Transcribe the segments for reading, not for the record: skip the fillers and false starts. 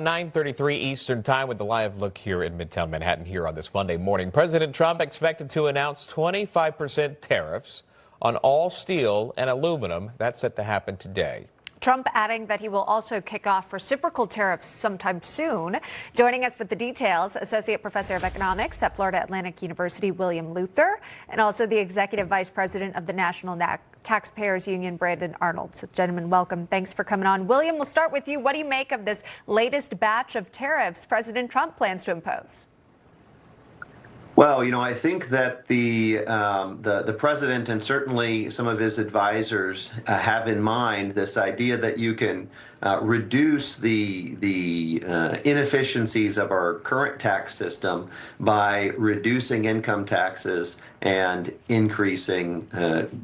9:33 Eastern Time with the live look here in Midtown Manhattan here on this Monday morning. President Trump expected to announce 25% tariffs on all steel and aluminum. That's set to happen today. Trump adding that he will also kick off reciprocal tariffs sometime soon. Joining us with the details, Associate Professor of Economics at Florida Atlantic University, William Luther, and also the Executive Vice President of the National Taxpayers Union, Brandon Arnold. So, gentlemen, welcome. Thanks for coming on. William, we'll start with you. What do you make of this latest batch of tariffs President Trump plans to impose? Well, I think that the president and certainly some of his advisors have in mind this idea that you can reduce the inefficiencies of our current tax system by reducing income taxes and increasing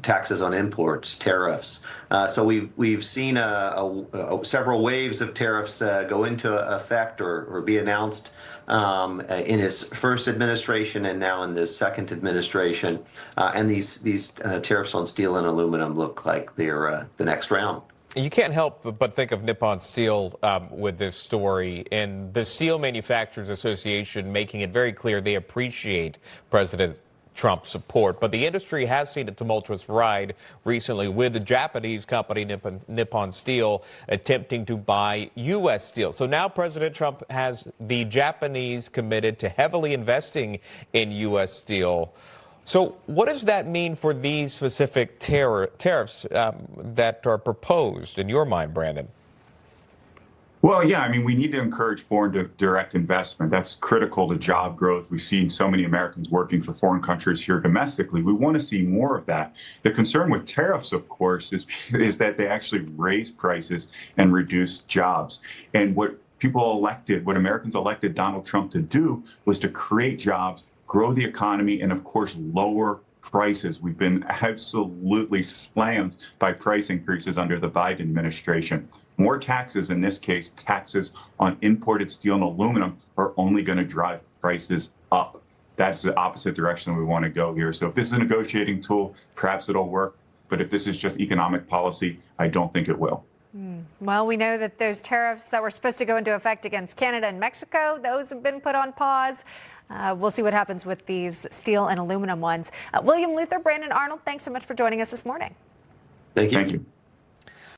taxes on imports, tariffs. So we've seen several waves of tariffs go into effect or be announced in his first administration and now in this second administration. And these tariffs on steel and aluminum look like they're the next round. You can't help but think of Nippon Steel with this story, and the Steel Manufacturers Association making it very clear they appreciate President Trump's support. But the industry has seen a tumultuous ride recently with the Japanese company Nippon Steel attempting to buy U.S. steel. So now President Trump has the Japanese committed to heavily investing in U.S. steel. So what does that mean for these specific tariffs that are proposed in your mind, Brandon? Well, yeah, we need to encourage foreign direct investment. That's critical to job growth. We've seen so many Americans working for foreign countries here domestically. We want to see more of that. The concern with tariffs, of course, is that they actually raise prices and reduce jobs. And what Americans elected Donald Trump to do was to create jobs, grow the economy, and of course, lower prices. We've been absolutely slammed by price increases under the Biden administration. More taxes, in this case, taxes on imported steel and aluminum, are only going to drive prices up. That's the opposite direction we want to go here. So if this is a negotiating tool, perhaps it'll work. But if this is just economic policy, I don't think it will. Well, we know that those tariffs that were supposed to go into effect against Canada and Mexico, those have been put on pause. We'll see what happens with these steel and aluminum ones. William Luther, Brandon Arnold, thanks so much for joining us this morning. Thank you. Thank you.